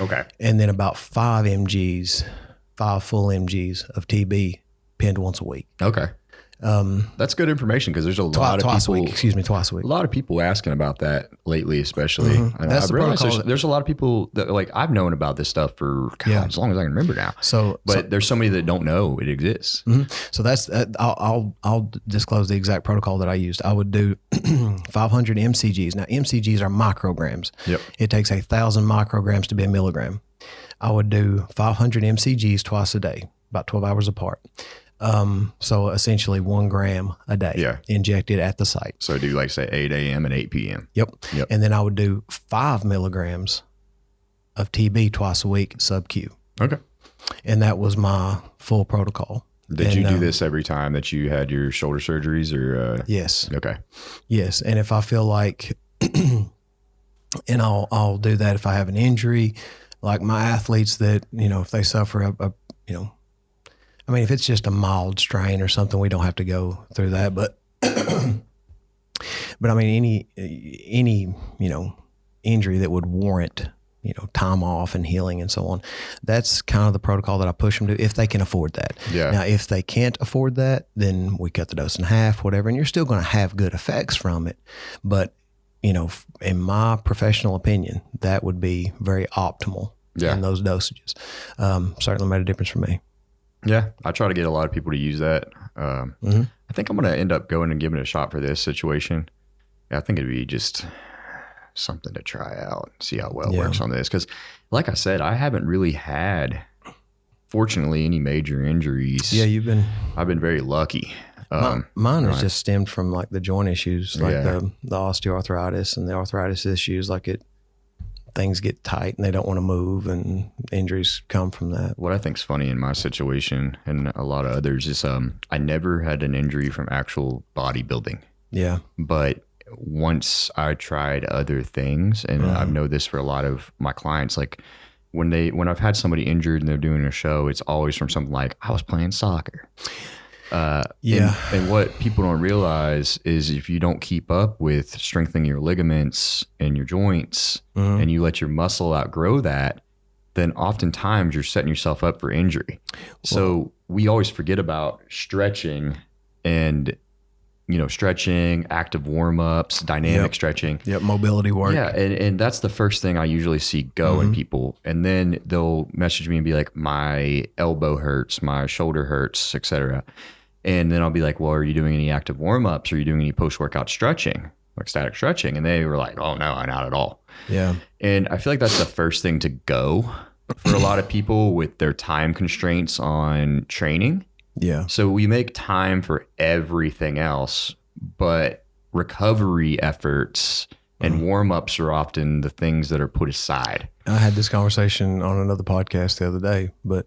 Okay. And then about 5 full mgs of TB penned once a week. Okay. That's good information because there's a lot of twice people. Twice a week. A lot of people asking about that lately, especially. I've realized there's a lot of people that I've known about this stuff for as long as I can remember now. But there's so many that don't know it exists. Mm-hmm. So that's I'll disclose the exact protocol that I used. I would do 500 mcgs. Now mcgs are micrograms. Yep. It takes 1,000 micrograms to be a milligram. I would do 500 mcgs twice a day, about 12 hours apart. So essentially 1 gram a day injected at the site. So do say 8 a.m. and 8 p.m. Yep. And then I would do 5 milligrams of TB twice a week sub-Q. Okay. And that was my full protocol. Did you do this every time that you had your shoulder surgeries or? Yes. Okay. Yes. And if I feel like, and I'll do that if I have an injury, like my athletes that, if they suffer if it's just a mild strain or something, we don't have to go through that. But, any injury that would warrant, time off and healing and so on, that's kind of the protocol that I push them to if they can afford that. Yeah. Now, if they can't afford that, then we cut the dose in half, whatever, and you're still going to have good effects from it. But, in my professional opinion, that would be very optimal in those dosages. Certainly made a difference for me. Yeah, I try to get a lot of people to use that. I think I'm going to end up going and giving it a shot for this situation. I think it'd be just something to try out, see how well it works on this. Because like I said, I haven't really had, fortunately, any major injuries. Yeah, I've been very lucky. Mine has just stemmed from the joint issues, the osteoarthritis and the arthritis issues. Things get tight and they don't want to move, and injuries come from that. What I think's funny in my situation and a lot of others is I never had an injury from actual bodybuilding. Yeah. But once I tried other things, and I know this for a lot of my clients, when I've had somebody injured and they're doing a show, it's always from something like, I was playing soccer. And what people don't realize is if you don't keep up with strengthening your ligaments and your joints and you let your muscle outgrow that, then oftentimes you're setting yourself up for injury. So we always forget about stretching and, stretching, active warm-ups, dynamic stretching. Yep, mobility work. Yeah, and that's the first thing I usually see go in people. And then they'll message me and be like, my elbow hurts, my shoulder hurts, etc. And then I'll be like, well, are you doing any active warm-ups? Are you doing any post-workout stretching, like static stretching? And they were like, oh, no, not at all. Yeah. And I feel like that's the first thing to go for a lot of people with their time constraints on training. Yeah. So we make time for everything else, but recovery efforts and warm-ups are often the things that are put aside. I had this conversation on another podcast the other day, but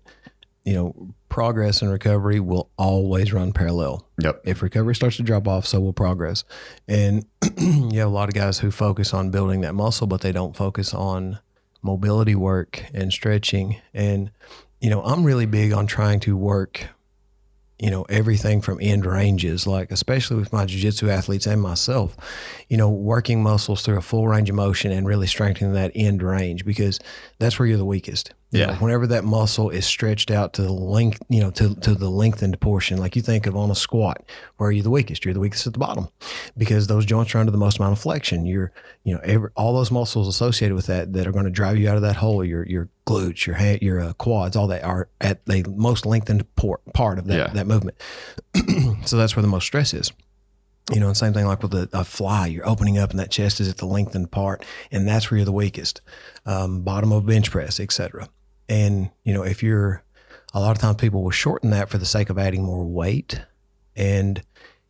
progress and recovery will always run parallel. Yep. If recovery starts to drop off, so will progress. And you have a lot of guys who focus on building that muscle, but they don't focus on mobility work and stretching. And, I'm really big on trying to work, everything from end ranges, especially with my jiu-jitsu athletes and myself, working muscles through a full range of motion and really strengthening that end range, because that's where you're the weakest. Whenever that muscle is stretched out to the length, to the lengthened portion, like you think of on a squat, where you're the weakest at the bottom, because those joints are under the most amount of flexion. All those muscles associated with that are going to drive you out of that hole, your glutes, your quads, all that are at the most lengthened part of that movement. So that's where the most stress is. And same thing like with a fly, you're opening up and that chest is at the lengthened part, and that's where you're the weakest. Bottom of bench press, etc. And, if a lot of times people will shorten that for the sake of adding more weight, and,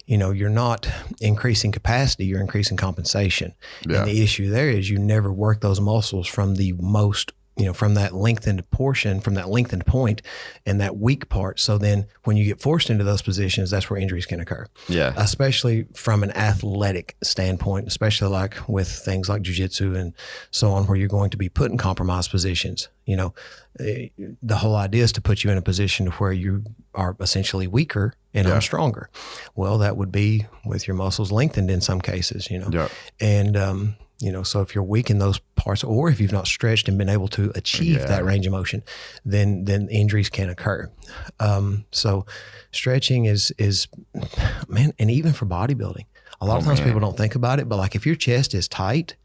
you're not increasing capacity, you're increasing compensation. Yeah. And the issue there is you never work those muscles from the most from that lengthened portion, from that lengthened point and that weak part. So then when you get forced into those positions, that's where injuries can occur. Yeah. Especially from an athletic standpoint, especially like with things like jiu-jitsu and so on, where you're going to be put in compromised positions. The whole idea is to put you in a position where you are essentially weaker and I'm stronger. Well, that would be with your muscles lengthened in some cases, Yeah. And, so if you're weak in those parts, or if you've not stretched and been able to achieve that range of motion, then injuries can occur. So stretching is man, and even for bodybuilding, a lot of times people don't think about it, but like if your chest is tight,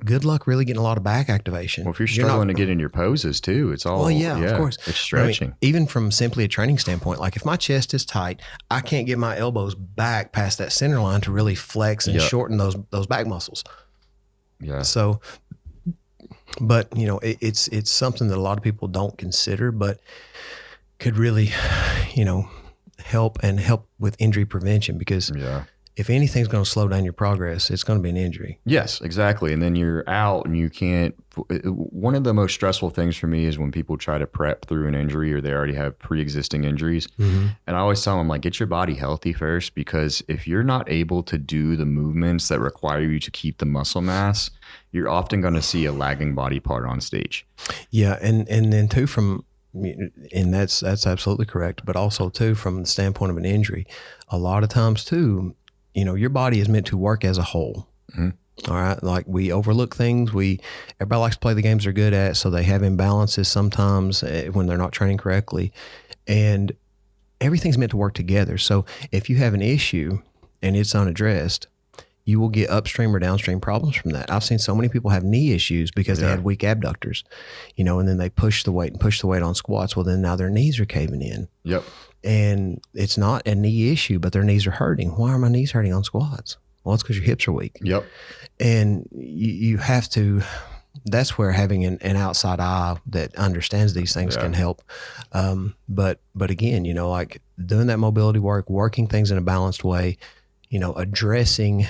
good luck really getting a lot of back activation. Well, if you're struggling to get in your poses too, it's all, of course. It's stretching. Even from simply a training standpoint, like if my chest is tight, I can't get my elbows back past that center line to really flex and shorten those back muscles. Yeah. So, but it's something that a lot of people don't consider, but could really, help with injury prevention, because if anything's going to slow down your progress, it's going to be an injury. Yes, exactly. And then you're out and you can't. One of the most stressful things for me is when people try to prep through an injury or they already have pre-existing injuries. Mm-hmm. And I always tell them, like, get your body healthy first, because if you're not able to do the movements that require you to keep the muscle mass, you're often going to see a lagging body part on stage. Yeah. And then too, and that's absolutely correct. But also too, from the standpoint of an injury, a lot of times too, your body is meant to work as a whole. Mm-hmm. All right. Like we overlook things. Everybody likes to play the games they're good at. So they have imbalances sometimes when they're not training correctly, and everything's meant to work together. So if you have an issue and it's unaddressed, you will get upstream or downstream problems from that. I've seen so many people have knee issues because they had weak abductors, and then they push the weight on squats. Well, then now their knees are caving in. Yep. And it's not a knee issue, but their knees are hurting. Why are my knees hurting on squats? Well, it's because your hips are weak. Yep. And you have to, that's where having an outside eye that understands these things can help. But again, like doing that mobility work, working things in a balanced way, addressing,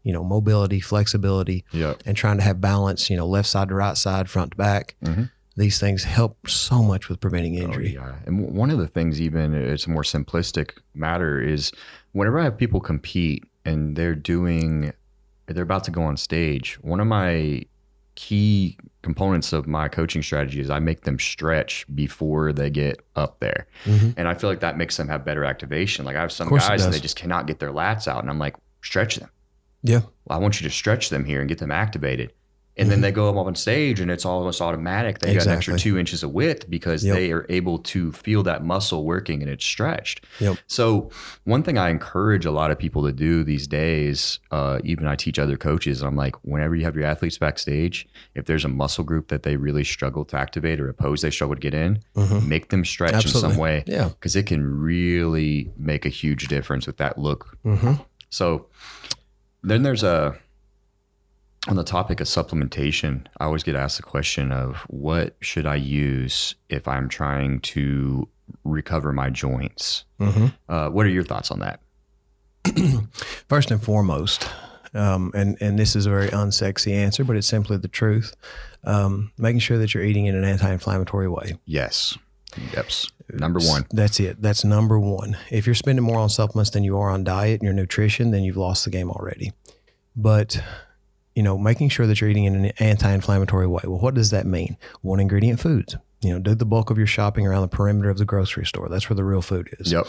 mobility, flexibility, and trying to have balance, left side to right side, front to back. Mm-hmm. These things help so much with preventing injury. Oh, yeah. And one of the things, even it's a more simplistic matter, is whenever I have people compete and they're about to go on stage, one of my key components of my coaching strategy is I make them stretch before they get up there. Mm-hmm. And I feel like that makes them have better activation. Like I have some guys that they just cannot get their lats out, and I'm like, stretch them. Yeah. Well, I want you to stretch them here and get them activated. And then they go up on stage and it's almost automatic. They got an extra 2 inches of width because they are able to feel that muscle working and it's stretched. Yep. So one thing I encourage a lot of people to do these days, even I teach other coaches, I'm like, whenever you have your athletes backstage, if there's a muscle group that they really struggle to activate or a pose they struggle to get in, make them stretch in some way. Yeah. Because it can really make a huge difference with that look. Mm-hmm. So then there's on the topic of supplementation, I always get asked the question of what should I use if I'm trying to recover my joints? Mm-hmm. What are your thoughts on that? First and foremost, and this is a very unsexy answer, but it's simply the truth, making sure that you're eating in an anti-inflammatory way. Yes. Yep. Number one. That's it. That's number one. If you're spending more on supplements than you are on diet and your nutrition, then you've lost the game already. But making sure that you're eating in an anti-inflammatory way. Well, what does that mean? One ingredient foods. Do the bulk of your shopping around the perimeter of the grocery store. That's where the real food is. Yep.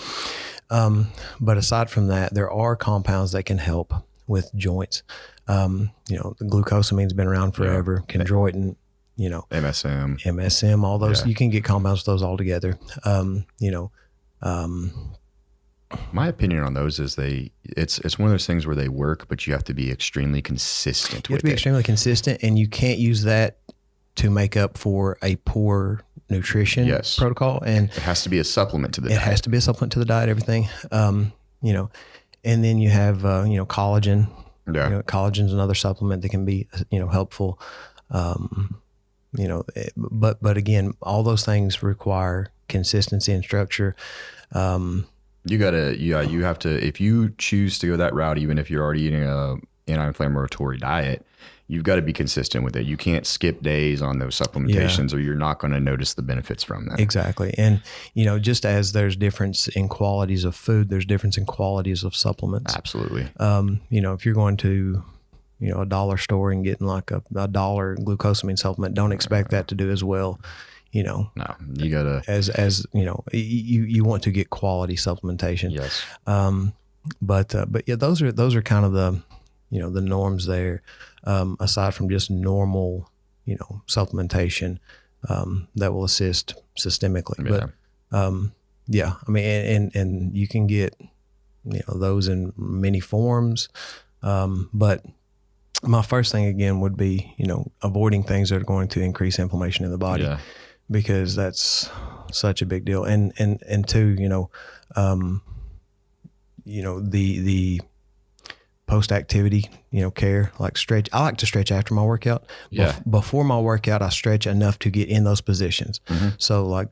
But aside from that, there are compounds that can help with joints. The glucosamine's been around forever. Chondroitin, MSM, all those. You can get compounds with those all together. My opinion on those is it's one of those things where they work, but you have to be extremely consistent. You have to be extremely consistent, and you can't use that to make up for a poor nutrition protocol. And it has to be a supplement to the diet. It has to be a supplement to the diet, everything. And then you have, collagen. Yeah. Collagen's another supplement that can be, helpful. But again, all those things require consistency and structure. You have to, if you choose to go that route, even if you're already eating a anti-inflammatory diet, you've got to be consistent with it. You can't skip days on those supplementations or you're not going to notice the benefits from that. Exactly. And, just as there's difference in qualities of food, there's difference in qualities of supplements. Absolutely. If you're going to, a dollar store and getting like a $1 glucosamine supplement, don't expect that to do as well. No, you gotta, as you want to get quality supplementation. Yes. But yeah, those are kind of the, the norms there, aside from just normal, supplementation, that will assist systemically. Yeah. But, yeah, I mean, and you can get, those in many forms. But my first thing again would be, avoiding things that are going to increase inflammation in the body, because that's such a big deal. And two, the post-activity, care, like stretch. I like to stretch after my workout. Yeah. Before my workout, I stretch enough to get in those positions. Mm-hmm. So like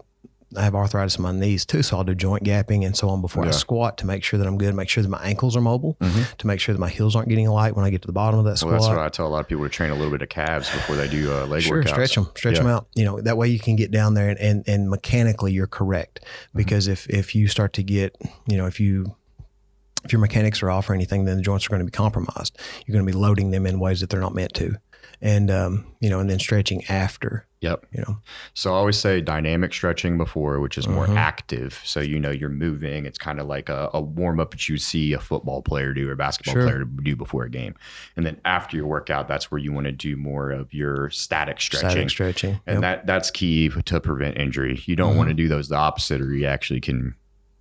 I have arthritis in my knees too, so I'll do joint gapping and so on before I squat to make sure that I'm good, make sure that my ankles are mobile, to make sure that my heels aren't getting light when I get to the bottom of that squat. Well, that's what I tell a lot of people, to train a little bit of calves before they do leg workouts. Stretch them out. That way you can get down there and mechanically you're correct. Because if you start to get, if your mechanics are off or anything, then the joints are going to be compromised. You're going to be loading them in ways that they're not meant to. And, and then stretching after. Yep. So I always say dynamic stretching before, which is more active. So, you're moving. It's kind of like a warm up that you see a football player do or a basketball player do before a game. And then after your workout, that's where you want to do more of your static stretching. And that's key to prevent injury. You don't want to do those the opposite, or you actually can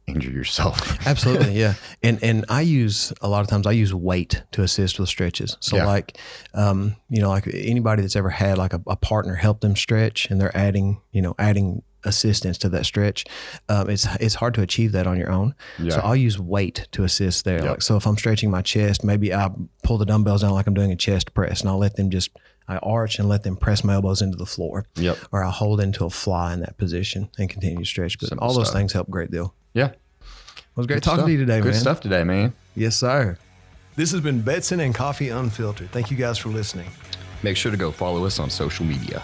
injure yourself. Absolutely. Yeah. And I use weight to assist with stretches. So like anybody that's ever had like a partner help them stretch and they're adding assistance to that stretch. It's hard to achieve that on your own. Yeah. So I'll use weight to assist there. Yep. Like, so if I'm stretching my chest, maybe I pull the dumbbells down like I'm doing a chest press, and I'll let them I arch and let them press my elbows into the floor. Yep. Or I'll hold into a fly in that position and continue to stretch. But all those things help a great deal. Yeah. It was great talking to you today, man. Good stuff today, man. Yes, sir. This has been Bedson and Coffey Unfiltered. Thank you guys for listening. Make sure to go follow us on social media.